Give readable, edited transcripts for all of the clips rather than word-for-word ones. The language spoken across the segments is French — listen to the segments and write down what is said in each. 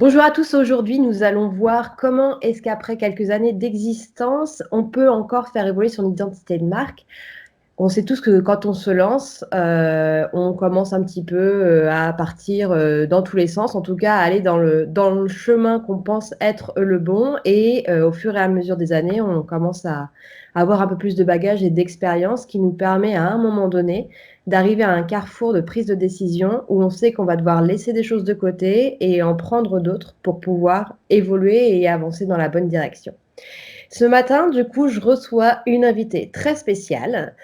Bonjour à tous, aujourd'hui nous allons voir comment est-ce qu'après quelques années d'existence, on peut encore faire évoluer son identité de marque. On sait tous que quand on se lance, on commence un petit peu, à partir, dans tous les sens, en tout cas à aller dans le chemin qu'on pense être le bon et au fur et à mesure des années, on commence à avoir un peu plus de bagages et d'expérience qui nous permet à un moment donné d'arriver à un carrefour de prise de décision où on sait qu'on va devoir laisser des choses de côté et en prendre d'autres pour pouvoir évoluer et avancer dans la bonne direction. Ce matin, du coup, je reçois une invitée très spéciale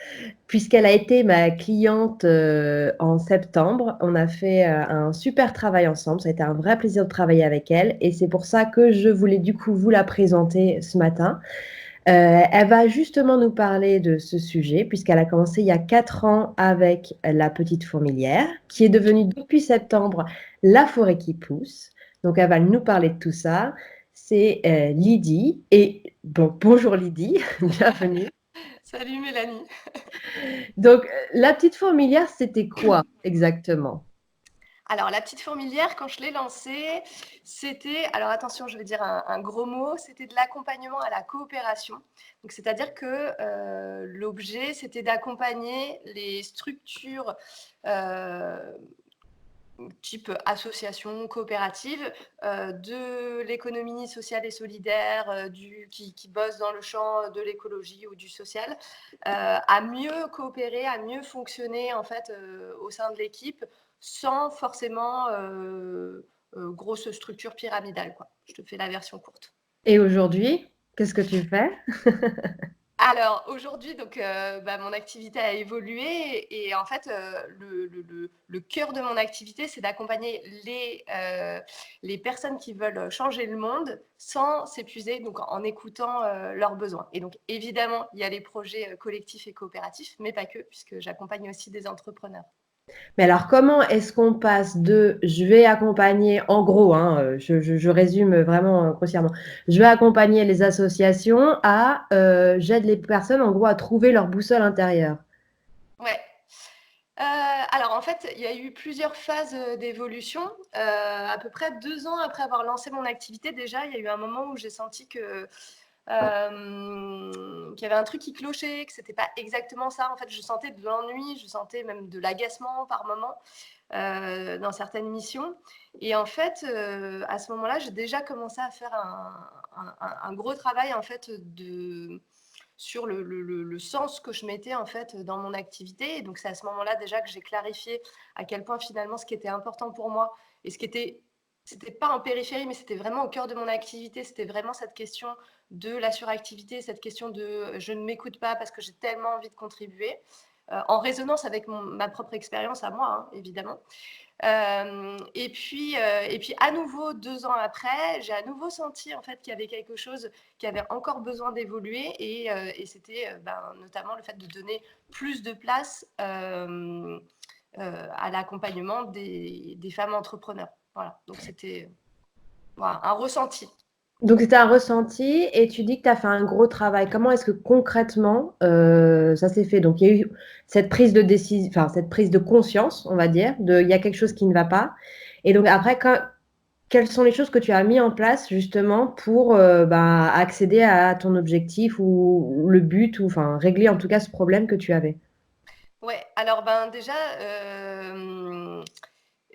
puisqu'elle a été ma cliente, en septembre. On a fait, un super travail ensemble. Ça a été un vrai plaisir de travailler avec elle et c'est pour ça que je voulais du coup vous la présenter ce matin. Elle va justement nous parler de ce sujet puisqu'elle a commencé il y a 4 ans avec La Petite Fourmilière, qui est devenue depuis septembre La Forêt qui pousse. Donc elle va nous parler de tout ça. C'est, Lydie et bon, bonjour Lydie, bienvenue. Salut Mélanie. Donc, La Petite Fourmilière, c'était quoi exactement? Alors, la petite fourmilière, quand je l'ai lancée, c'était, alors attention, je vais dire un gros mot, c'était de l'accompagnement à la coopération. Donc, c'est-à-dire que l'objet, c'était d'accompagner les structures euh, type association, coopérative, de l'économie sociale et solidaire, qui bossent dans le champ de l'écologie ou du social, à mieux coopérer, à mieux fonctionner en fait au sein de l'équipe, sans forcément grosse structure pyramidale, quoi. Je te fais la version courte. Et aujourd'hui, qu'est-ce que tu fais? Alors aujourd'hui, donc, mon activité a évolué et en fait, le cœur de mon activité, c'est d'accompagner les personnes qui veulent changer le monde sans s'épuiser, donc en écoutant leurs besoins. Et donc évidemment, il y a les projets collectifs et coopératifs, mais pas que, puisque j'accompagne aussi des entrepreneurs. Mais alors, comment est-ce qu'on passe de je vais accompagner, en gros, hein, je résume vraiment grossièrement, je vais accompagner les associations à j'aide les personnes, en gros, à trouver leur boussole intérieure. Ouais. Alors en fait, il y a eu plusieurs phases d'évolution. À peu près 2 ans après avoir lancé mon activité, déjà, il y a eu un moment où j'ai senti qu'il y avait un truc qui clochait, que c'était pas exactement ça. En fait, je sentais de l'ennui, je sentais même de l'agacement par moment dans certaines missions. Et en fait, à ce moment-là, j'ai déjà commencé à faire un gros travail en fait sur le sens que je mettais en fait dans mon activité. Et donc c'est à ce moment-là déjà que j'ai clarifié à quel point finalement ce qui était important pour moi et ce qui était c'était pas en périphérie, mais c'était vraiment au cœur de mon activité. C'était vraiment cette question de la suractivité, cette question de je ne m'écoute pas parce que j'ai tellement envie de contribuer, en résonance avec ma propre expérience à moi, hein, évidemment. Et puis à nouveau 2 ans après, j'ai à nouveau senti en fait qu'il y avait quelque chose qui avait encore besoin d'évoluer et c'était notamment le fait de donner plus de place à l'accompagnement des femmes entrepreneurs. Voilà, donc c'était voilà, un ressenti. Donc, c'était un ressenti et tu dis que tu as fait un gros travail. Comment est-ce que concrètement ça s'est fait? Donc, il y a eu cette prise de décision, enfin, cette prise de conscience, on va dire, de il y a quelque chose qui ne va pas. Et donc, après, quelles sont les choses que tu as mis en place justement pour accéder à ton objectif ou le but, ou enfin, régler en tout cas ce problème que tu avais? Ouais, alors ben déjà,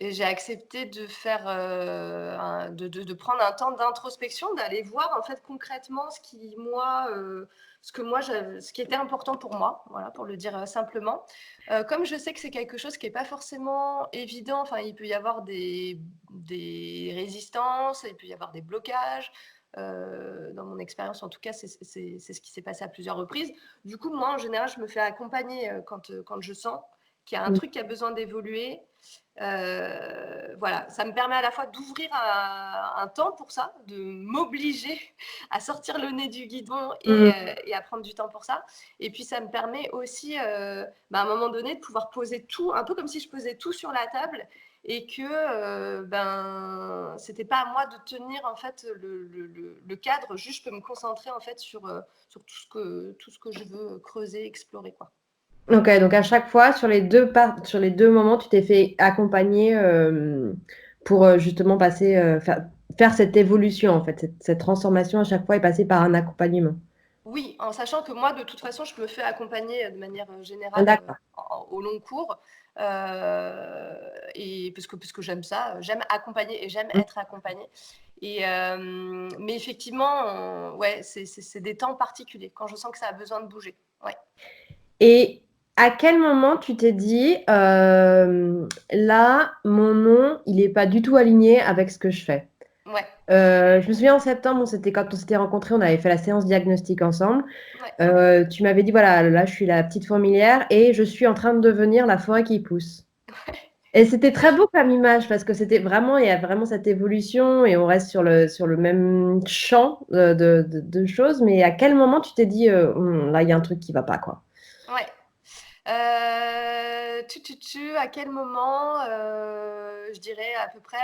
j'ai accepté de faire, de prendre un temps d'introspection, d'aller voir en fait concrètement ce qui était important pour moi, voilà, pour le dire simplement. Comme je sais que c'est quelque chose qui est pas forcément évident, enfin il peut y avoir des résistances, il peut y avoir des blocages. Dans mon expérience, en tout cas, c'est ce qui s'est passé à plusieurs reprises. Du coup, moi, en général, je me fais accompagner quand je sens qu'il y a un Mmh. truc qui a besoin d'évoluer. Voilà, ça me permet à la fois d'ouvrir un temps pour ça, de m'obliger à sortir le nez du guidon Mmh. et à prendre du temps pour ça. Et puis ça me permet aussi, à un moment donné, de pouvoir poser tout, un peu comme si je posais tout sur la table et que c'était pas à moi de tenir en fait le cadre, juste je peux me concentrer en fait sur tout ce que je veux creuser, explorer, quoi. OK, donc à chaque fois, sur les 2 moments, tu t'es fait accompagner, pour, justement faire cette évolution, en fait, cette transformation à chaque fois est passée par un accompagnement. Oui, en sachant que moi, de toute façon, je me fais accompagner de manière Ah, générale d'accord. au long cours. Et parce que j'aime ça, j'aime accompagner et j'aime Mmh. être accompagnée. Mais effectivement, ouais, c'est des temps particuliers quand je sens que ça a besoin de bouger. Ouais, Et à quel moment tu t'es dit, là, mon nom, il est pas du tout aligné avec ce que je fais? ouais, Je me souviens en septembre, c'était quand on s'était rencontrés, on avait fait la séance diagnostic ensemble. ouais. Tu m'avais dit, voilà, là, je suis la petite fourmilière et je suis en train de devenir la forêt qui pousse. Et c'était très beau comme image parce que c'était vraiment, il y a vraiment cette évolution et on reste sur le même champ de choses. Mais à quel moment tu t'es dit, là, il y a un truc qui va pas, quoi? Ouais. À quel moment? Je dirais à peu près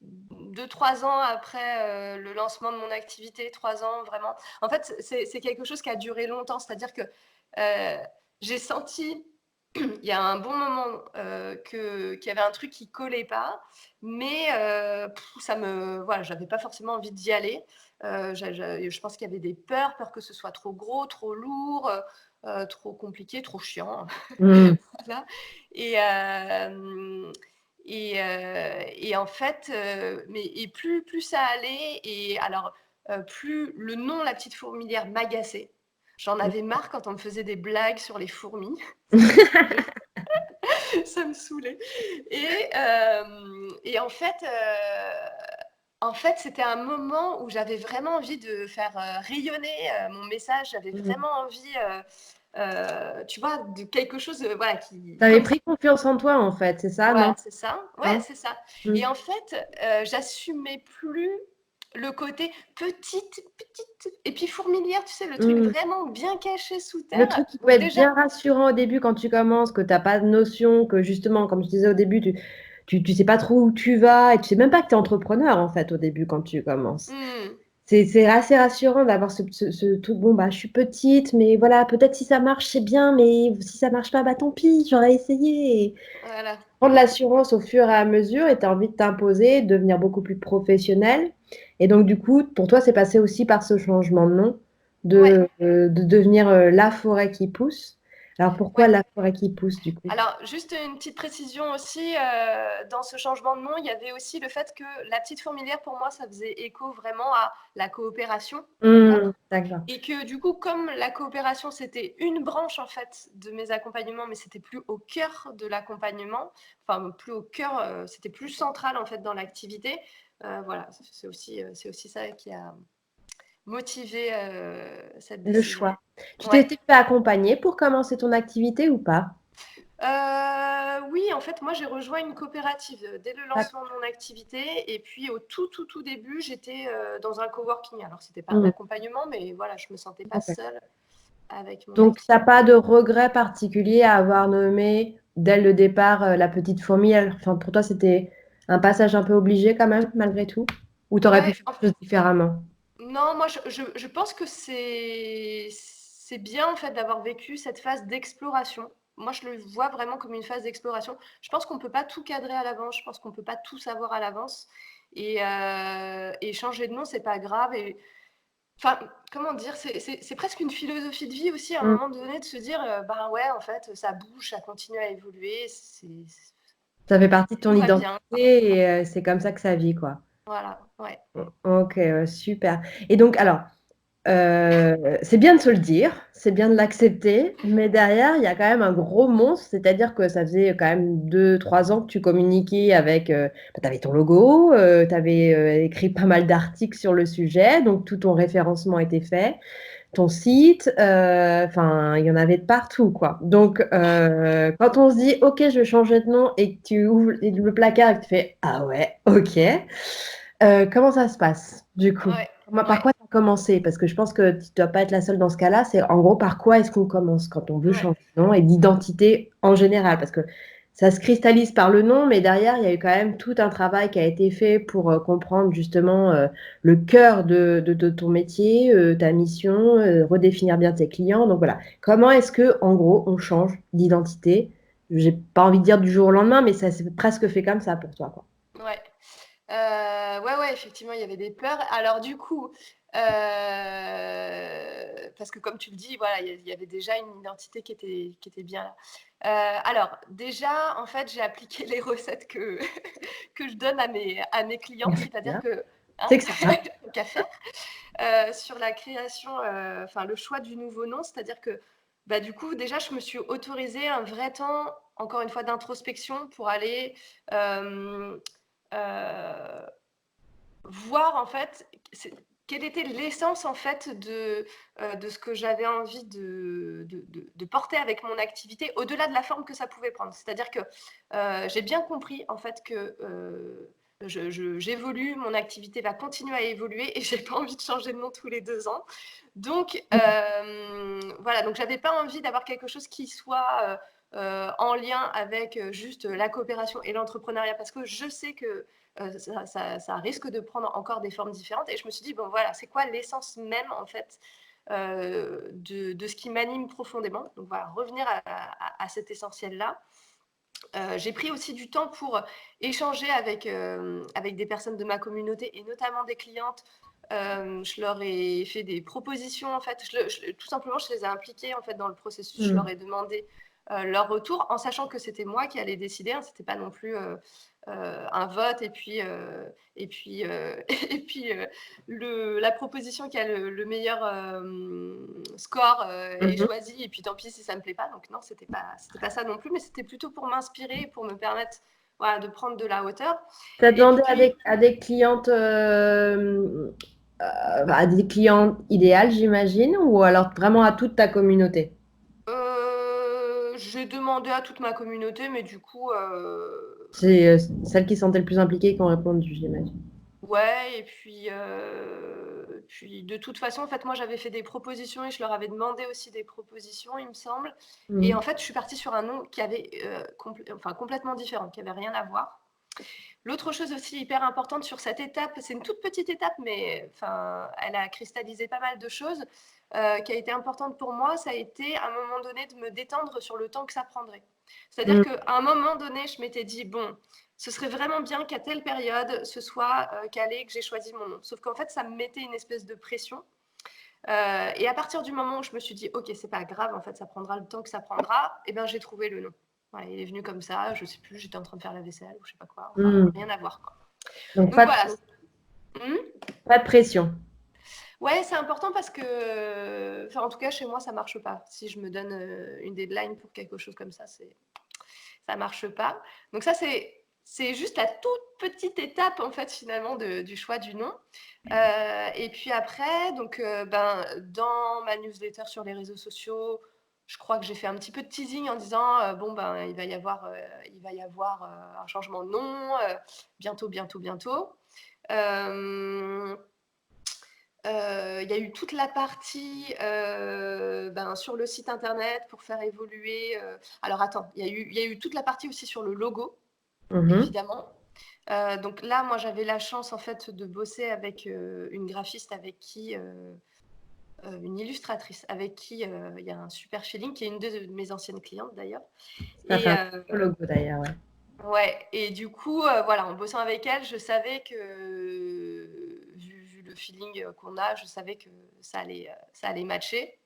2-3 ans après le lancement de mon activité, 3 ans vraiment. En fait, c'est quelque chose qui a duré longtemps, c'est-à-dire que j'ai senti il y a un bon moment qu'il y avait un truc qui collait pas, mais voilà, j'avais pas forcément envie d'y aller. Je pense qu'il y avait des peurs que ce soit trop gros, trop lourd, trop compliqué, trop chiant. Mmh. Voilà. Et, euh, et en fait, plus ça allait, et alors plus le nom La Petite Fourmilière m'agaçait. J'en avais marre quand on me faisait des blagues sur les fourmis. Ça me saoulait. Ça me saoulait. Et en fait, c'était un moment où j'avais vraiment envie de faire rayonner mon message. J'avais Mmh. vraiment envie, tu vois, de quelque chose, voilà, Tu avais comme pris confiance en toi, en fait, c'est ça, non? voilà, c'est ça. Ouais, Non? c'est ça. Mmh. Et en fait, j'assumais plus le côté petite, petite, et puis fourmilière, tu sais, le truc Mmh. vraiment bien caché sous Le terre. truc qui peut Donc être déjà, bien rassurant au début quand tu commences, que tu as pas de notion, que justement, comme je disais au début, tu sais pas trop où tu vas et tu sais même pas que tu es entrepreneur, en fait, au début, quand tu commences. hmm, C'est assez rassurant d'avoir ce truc, bon, bah, je suis petite, mais voilà, peut-être si ça marche, c'est bien, mais si ça marche pas, bah, tant pis, j'aurais essayé. Et voilà. prendre l'assurance au fur et à mesure et tu as envie de t'imposer, de devenir beaucoup plus professionnel. Et donc, du coup, pour toi, c'est passé aussi par ce changement de nom, Ouais, de devenir la forêt qui pousse. Alors, pourquoi ouais. la forêt qui pousse, du coup? Alors, juste une petite précision aussi, dans ce changement de nom, il y avait aussi le fait que La Petite Fourmilière, pour moi, ça faisait écho vraiment à la coopération, d'accord? D'accord. Et que du coup, comme la coopération, c'était une branche en fait de mes accompagnements, mais c'était plus au cœur de l'accompagnement, enfin plus au cœur, c'était plus central en fait dans l'activité. Voilà, c'est aussi ça qui a motivé cette Le décision. choix. Tu t'es Ouais. fait accompagner pour commencer ton activité ou pas? Oui, en fait, moi j'ai rejoint une coopérative dès le D'ac- lancement de mon activité, et puis au tout début, j'étais dans un coworking. Alors c'était pas un Hmm, accompagnement, mais voilà, je me sentais pas ok. seule avec mon Donc, tu n'as activité. pas de regret particulier à avoir nommé dès le départ la petite fourmi. Enfin, pour toi, c'était un passage un peu obligé quand même, malgré tout? Ou tu aurais pu Ouais, faire les choses différemment? non, moi je pense que c'est bien en fait d'avoir vécu cette phase d'exploration. Moi je le vois vraiment comme une phase d'exploration. Je pense qu'on peut pas tout cadrer à l'avance, je pense qu'on peut pas tout savoir à l'avance. Et changer de nom, c'est pas grave. Et enfin, comment dire, c'est presque une philosophie de vie aussi à un Mm. moment donné, de se dire, ben ouais, en fait, ça bouge, ça continue à évoluer, Ça fait partie de ton tout va identité bien. et c'est comme ça que ça vit, quoi. Voilà, ouais. Ok, super. Et donc, alors, c'est bien de se le dire, c'est bien de l'accepter, mais derrière, il y a quand même un gros monstre, c'est-à-dire que ça faisait quand même 2, 3 ans que tu communiquais avec, tu avais ton logo, tu avais écrit pas mal d'articles sur le sujet, donc tout ton référencement était fait, ton site, enfin, il y en avait de partout, quoi. Donc, quand on se dit, ok, je vais changer de nom et que tu ouvres le placard et que tu fais, ah ouais, ok. Comment ça se passe, du coup? Ouais, Par ouais, quoi tu as commencé? Parce que je pense que tu ne dois pas être la seule dans ce cas-là. C'est en gros, par quoi est-ce qu'on commence quand on veut ouais. changer de nom et d'identité en général? Parce que ça se cristallise par le nom, mais derrière, il y a eu quand même tout un travail qui a été fait pour comprendre justement le cœur de ton métier, ta mission, redéfinir bien tes clients. Donc voilà, comment est-ce que, en gros, on change d'identité? J'ai pas envie de dire du jour au lendemain, mais ça s'est presque fait comme ça pour toi, quoi. Ouais. Ouais, effectivement, il y avait des pleurs. Alors du coup, parce que comme tu le dis, voilà, il y avait déjà une identité qui était bien là. Alors déjà, en fait, j'ai appliqué les recettes que que je donne à mes clients, c'est-à-dire que, hein, C'est que ça marche. tant qu'à faire, sur la création, enfin le choix du nouveau nom, c'est-à-dire que, bah, du coup, déjà, je me suis autorisée un vrai temps, encore une fois, d'introspection pour aller, hem, heu voir en fait quelle était l'essence en fait de ce que j'avais envie de porter avec mon activité, au-delà de la forme que ça pouvait prendre. C'est-à-dire que j'ai bien compris en fait que j'évolue, mon activité va continuer à évoluer et j'ai pas envie de changer de nom tous les 2 ans. Donc voilà, donc j'avais pas envie d'avoir quelque chose qui soit en lien avec juste la coopération et l'entrepreneuriat parce que je sais que ça risque de prendre encore des formes différentes. Et je me suis dit, bon voilà, c'est quoi l'essence même en fait de ce qui m'anime profondément. Donc voilà, revenir à cet essentiel-là. J'ai pris aussi du temps pour échanger avec des personnes de ma communauté et notamment des clientes. Je leur ai fait des propositions en fait. Tout simplement, je les ai impliquées en fait dans le processus. Je leur ai demandé leur retour en sachant que c'était moi qui allais décider. Hein. C'était pas non plus un vote et puis et puis la proposition qui a le meilleur score est Mhm. choisie et puis tant pis si ça me plaît pas. Donc non, c'était pas ça non plus, mais c'était plutôt pour m'inspirer, pour me permettre voilà, de prendre de la hauteur. Tu as Et demandé puis à des clientes, à des clients idéales, j'imagine, ou alors vraiment à toute ta communauté? j'ai demandé à toute ma communauté, mais du coup C'est celles qui se sentaient le plus impliquées qui ont répondu, j'imagine. ouais, et puis de toute façon, en fait, moi j'avais fait des propositions et je leur avais demandé aussi des propositions, il me semble. Et en Mhm. fait, je suis partie sur un nom qui avait enfin, complètement différent, qui avait rien à voir. L'autre chose aussi hyper importante sur cette étape, c'est une toute petite étape, mais enfin, elle a cristallisé pas mal de choses, qui a été importante pour moi, ça a été à un moment donné de me détendre sur le temps que ça prendrait. C'est-à-dire Mhm. qu'à un moment donné, je m'étais dit, bon, ce serait vraiment bien qu'à telle période, ce soit calé, que j'ai choisi mon nom. Sauf qu'en fait, ça me mettait une espèce de pression. Et à partir du moment où je me suis dit, ok, c'est pas grave, en fait, ça prendra le temps que ça prendra, et ben j'ai trouvé le nom. Voilà, il est venu comme ça, je sais plus, j'étais en train de faire la vaisselle ou je sais pas quoi, enfin, Mhm. rien à voir quoi. Donc, Donc voilà. Hmm. pas de pression. Ouais, c'est important parce que, enfin, en tout cas, chez moi, ça marche pas. Si je me donne une deadline pour quelque chose comme ça marche pas. Donc ça, c'est juste la toute petite étape en fait finalement du choix du nom. Et puis après, donc ben dans ma newsletter sur les réseaux sociaux, je crois que j'ai fait un petit peu de teasing en disant bon ben il va y avoir un changement de nom bientôt bientôt bientôt. Euh, il y a eu toute la partie ben, sur le site internet pour faire évoluer. Alors attends, il y a eu toute la partie aussi sur le logo, Mhm. évidemment. Donc là, moi, j'avais la chance en fait de bosser avec une graphiste avec qui, une illustratrice avec qui il y a un super feeling, qui est une de mes anciennes clientes d'ailleurs. Ça fait Et un beau logo d'ailleurs, ouais. ouais, et du coup, voilà, en bossant avec elle, je savais que, vu le feeling qu'on a, je savais que ça allait matcher.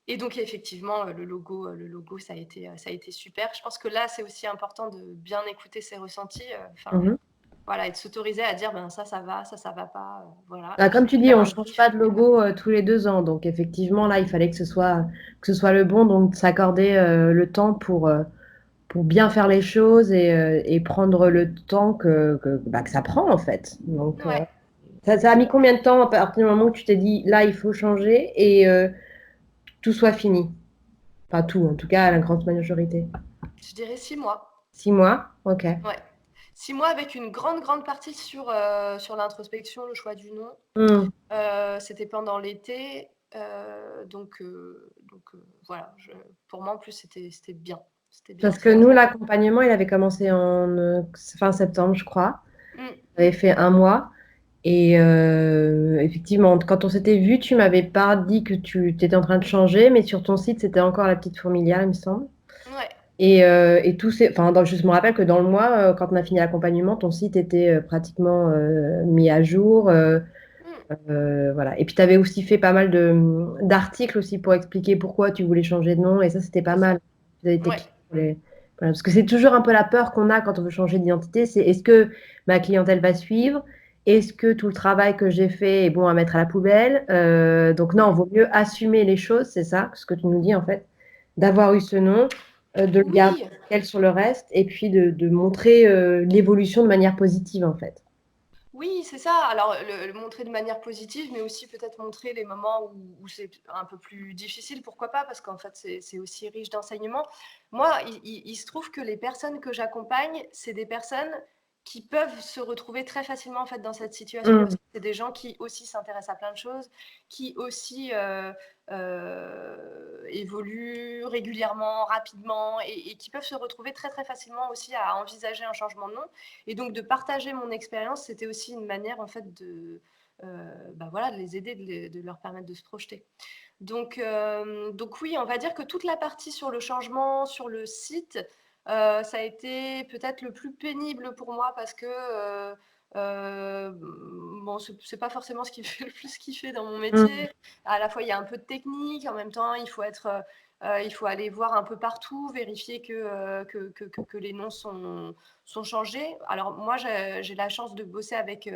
Et donc effectivement, le logo, ça a été super. Je pense que là, c'est aussi important de bien écouter ses ressentis, enfin, Mhm. voilà, et de s'autoriser à dire: «Ben ça va, ça va pas», voilà, et Ah, puis comme de tu dis, faire on ne un change pas brief. de logo tous les 2 ans. Donc, effectivement, là, il fallait que ce soit le bon. Donc, s'accorder le temps pour bien faire les choses et prendre le temps bah, que ça prend, en fait. Donc, Ouais. ça a mis combien de temps à partir du moment où tu t'es dit, là, il faut changer et tout soit fini? Pas tout, en tout cas, la grande majorité. Je dirais 6 mois. 6 mois? Ok. Ouais. 6 mois avec une grande, grande partie sur l'introspection, le choix du nom. Hmm. C'était pendant l'été, voilà, pour moi, en plus, c'était bien. C'était bien, Parce c'était que bien. nous, l'accompagnement, il avait commencé en fin septembre, je crois. Mmh. On avait fait un mois. Et effectivement, quand on s'était vu, tu m'avais pas dit que tu étais en train de changer, mais sur ton site, c'était encore la petite fourmilière, il me semble. Ouais. Et tout enfin, je me rappelle que dans le mois, quand on a fini l'accompagnement, ton site était pratiquement mis à jour. Hmm. Voilà. Et puis, tu avais aussi fait pas mal d'articles aussi pour expliquer pourquoi tu voulais changer de nom. Et ça, c'était pas C'est ça. mal. Vous avez été Ouais. clair voilà, parce que c'est toujours un peu la peur qu'on a quand on veut changer d'identité. C'est est-ce que ma clientèle va suivre? Est-ce que tout le travail que j'ai fait est bon à mettre à la poubelle? Donc non, il vaut mieux assumer les choses, c'est ça, ce que tu nous dis en fait, d'avoir eu ce nom, de le garder Oui, tel sur le reste, et puis de montrer l'évolution de manière positive en fait. oui, c'est ça. Alors, le montrer de manière positive, mais aussi peut-être montrer les moments où c'est un peu plus difficile, pourquoi pas, parce qu'en fait, c'est aussi riche d'enseignements. Moi, il se trouve que les personnes que j'accompagne, c'est des personnes qui peuvent se retrouver très facilement en fait dans cette situation, parce Mm. que c'est des gens qui aussi s'intéressent à plein de choses, qui aussi évoluent régulièrement, rapidement, et qui peuvent se retrouver très très facilement aussi à envisager un changement de nom. Et donc de partager mon expérience, c'était aussi une manière en fait bah voilà, de les aider, de leur permettre de se projeter. Donc oui, on va dire que toute la partie sur le changement, sur le site, ça a été peut-être le plus pénible pour moi parce que bon, c'est pas forcément ce qui me fait le plus kiffer dans mon Mm. métier. À la fois, il y a un peu de technique, en même temps, il faut aller voir un peu partout, vérifier que les noms sont changés. Alors moi, j'ai la chance de bosser avec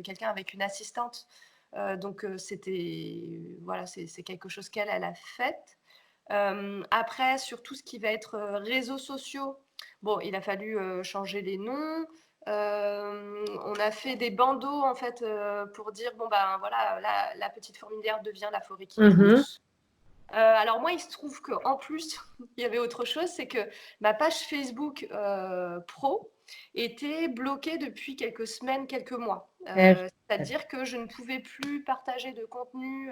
quelqu'un, avec une assistante. Donc c'était voilà, c'est quelque chose qu'elle a fait. Après, sur tout ce qui va être réseaux sociaux, bon, il a fallu changer les noms. On a fait des bandeaux en fait pour dire bon ben voilà, la petite fourmilière devient la forêt qui Mhm. pousse. Alors moi, il se trouve qu'en plus, il y avait autre chose, c'est que ma page Facebook pro était bloquée depuis quelques semaines, quelques mois. Eh, C'est-à-dire que je ne pouvais plus partager de contenu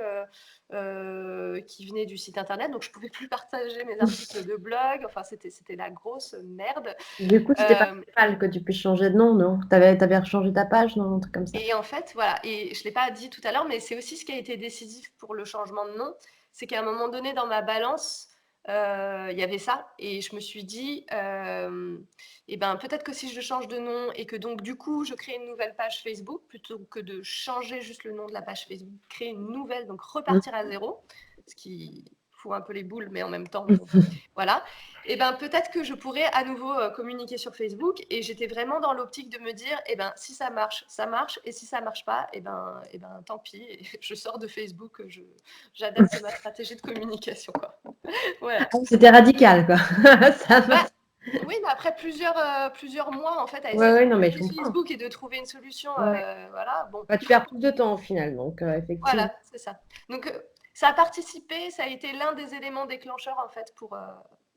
qui venait du site internet, donc je ne pouvais plus partager mes articles de blog. Enfin, c'était la grosse merde. Du coup, c'était pas Euh, mal que tu puisses changer de nom, non? T'avais rechangé ta page, non? Un truc comme ça. Et en fait, voilà, et je ne l'ai pas dit tout à l'heure, mais c'est aussi ce qui a été décisif pour le changement de nom, c'est qu'à un moment donné dans ma balance, il y avait ça, et je me suis dit, eh ben, peut-être que si je change de nom et que donc du coup je crée une nouvelle page Facebook, plutôt que de changer juste le nom de la page Facebook, créer une nouvelle, donc Mm. repartir à zéro, ce qui fout un peu les boules, mais en même temps, bon, voilà. Et ben peut-être que je pourrais à nouveau communiquer sur Facebook. Et j'étais vraiment dans l'optique de me dire, eh ben si ça marche, ça marche. Et si ça marche pas, eh ben tant pis. Et je sors de Facebook, j'adapte ma stratégie de communication, quoi. Voilà. C'était radical, quoi. Ça va. Bah, oui, mais après plusieurs mois en fait à Ouais, essayer ouais, de non, mais je bloquer comprends. Facebook et de trouver une solution, Ouais. voilà. Bon, Bah, tu perds plus de temps au final, donc effectivement. voilà, c'est ça. Donc ça a participé, ça a été l'un des éléments déclencheurs en fait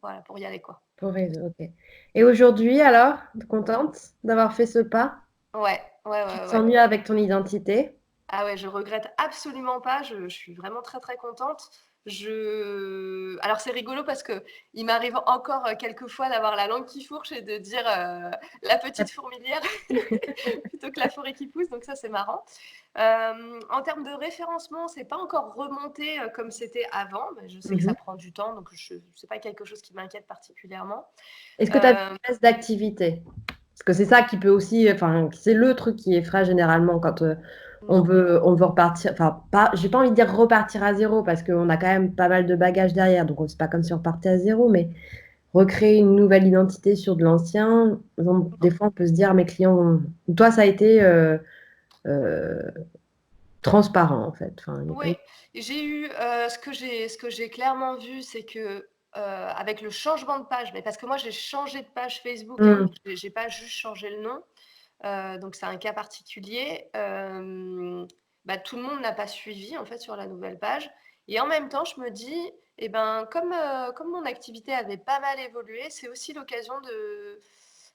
voilà, pour y aller, quoi. Pour réseau, ok. Et aujourd'hui, alors, t'es contente d'avoir fait ce pas? Ouais, ouais, Tu te ouais, sens ouais. mieux avec ton identité? Ah ouais, je regrette absolument pas. Je suis vraiment très très contente. Alors c'est rigolo parce que il m'arrive encore quelques fois d'avoir la langue qui fourche et de dire la petite fourmilière plutôt que la forêt qui pousse. Donc ça c'est marrant. En termes de référencement, c'est pas encore remonté comme c'était avant. Mais je sais que Mhm. ça prend du temps, donc c'est pas quelque chose qui m'inquiète particulièrement. Est-ce que tu as une Euh, baisse d'activité? Parce que c'est ça qui peut aussi, enfin, c'est le truc qui effraie généralement quand non. on veut repartir, enfin, pas, j'ai pas envie de dire repartir à zéro parce qu'on a quand même pas mal de bagages derrière, donc c'est pas comme si on repartait à zéro, mais recréer une nouvelle identité sur de l'ancien, des fois on peut se dire, mes clients, toi ça a été euh, transparent en fait. Enfin, il y a pas Oui, eu- j'ai eu ce que j'ai clairement vu, c'est que avec le changement de page, mais parce que moi j'ai changé de page Facebook, hein, Hmm. donc j'ai pas juste changé le nom, donc c'est un cas particulier. Bah, tout le monde n'a pas suivi en fait sur la nouvelle page, et en même temps je me dis, eh ben comme mon activité avait pas mal évolué, c'est aussi l'occasion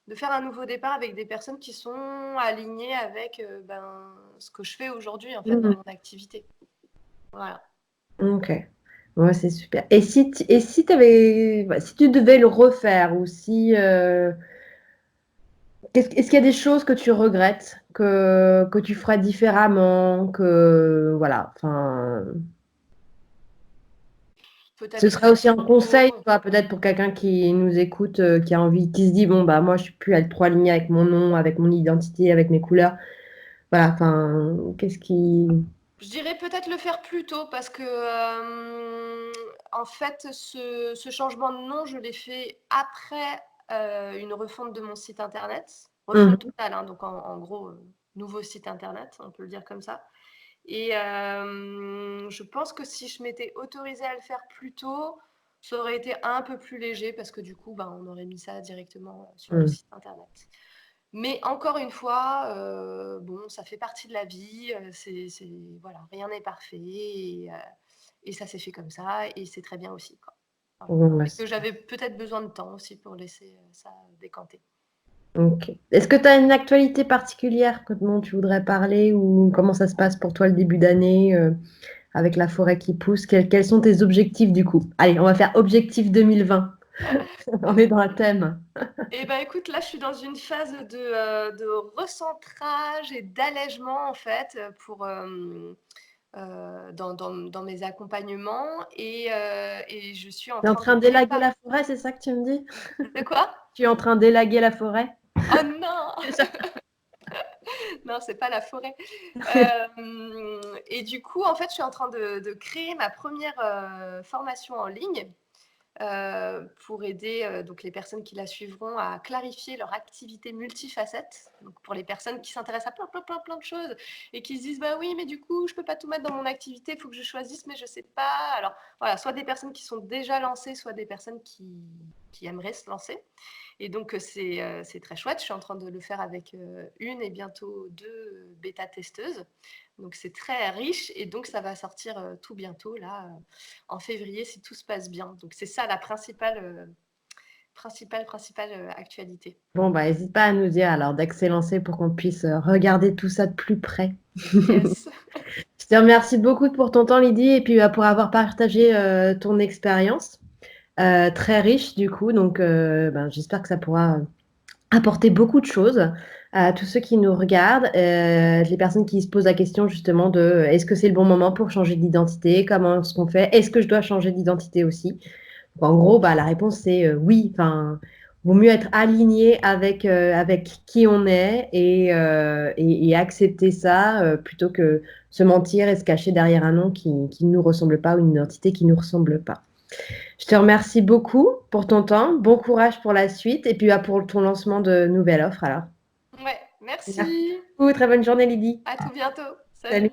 de faire un nouveau départ avec des personnes qui sont alignées avec ben, ce que je fais aujourd'hui en fait dans Hmm. mon activité. Voilà. Ok, ouais, c'est super. Et si si tu devais le refaire ou si est-ce qu'il y a des choses que tu regrettes, que tu ferais différemment, que voilà, enfin, Ce peut-être le serait faire aussi un conseil, plutôt. toi, peut-être pour quelqu'un qui nous écoute, qui a envie, qui se dit, bon, bah, moi, je suis plus à être trop alignée avec mon nom, avec mon identité, avec mes couleurs. Voilà, enfin, qu'est-ce qui... Je dirais peut-être le faire plus tôt parce que, en fait, ce changement de nom, je l'ai fait après une refonte de mon site internet. Refonte Mhm. totale, hein, donc en gros, nouveau site internet, on peut le dire comme ça. Et je pense que si je m'étais autorisée à le faire plus tôt, ça aurait été un peu plus léger parce que du coup, ben, on aurait mis ça directement sur le Mhm. site internet. Mais encore une fois, bon, ça fait partie de la vie, voilà, rien n'est parfait et ça s'est fait comme ça et c'est très bien aussi, quoi. Voilà. Bon, bah, Et que j'avais peut-être besoin de temps aussi pour laisser, ça décanter. ok. Est-ce que tu as une actualité particulière dont tu voudrais parler ou comment ça se passe pour toi le début d'année avec la forêt qui pousse? Quels sont tes objectifs du coup? Allez, on va faire objectif 2020. On est dans un thème. Et ben, écoute, là, je suis dans une phase de recentrage et d'allègement, en fait, pour, dans mes accompagnements et je suis en Tu es en train de train d'élaguer préparer. la forêt, c'est ça que tu me dis? De quoi? Tu es en train d'élaguer la forêt? Oh non! C'est ça. Non, c'est pas la forêt. Et du coup, en fait, je suis en train de créer ma première formation en ligne pour aider donc les personnes qui la suivront à clarifier leur activité multifacette. Donc pour les personnes qui s'intéressent à plein de choses et qui se disent bah oui, mais du coup, je peux pas tout mettre dans mon activité, il faut que je choisisse, mais je sais pas. Alors voilà, soit des personnes qui sont déjà lancées, soit des personnes qui aimeraient se lancer. Et donc, c'est très chouette. Je suis en train de le faire avec une et bientôt deux bêta-testeuses. Donc, c'est très riche et donc, ça va sortir tout bientôt, là, en février, si tout se passe bien. Donc, c'est ça la principale actualité. Bon, bah, n'hésite pas à nous dire alors dès que c'est lancé pour qu'on puisse regarder tout ça de plus près. Yes. Je te remercie beaucoup pour ton temps, Lydie, et puis pour avoir partagé ton expérience très riche du coup. Donc, ben, j'espère que ça pourra apporter beaucoup de choses à tous ceux qui nous regardent, les personnes qui se posent la question justement de est-ce que c'est le bon moment pour changer d'identité? Comment est-ce qu'on fait? Est-ce que je dois changer d'identité aussi? Donc, en gros, bah, la réponse c'est oui. Enfin, vaut mieux être aligné avec qui on est et accepter ça plutôt que se mentir et se cacher derrière un nom qui ne nous ressemble pas ou une identité qui ne nous ressemble pas. Je te remercie beaucoup pour ton temps. Bon courage pour la suite et puis pour ton lancement de nouvelles offres alors. Ouais, Merci merci. beaucoup. Très bonne journée, Lydie. À tout bientôt. Salut. Salut.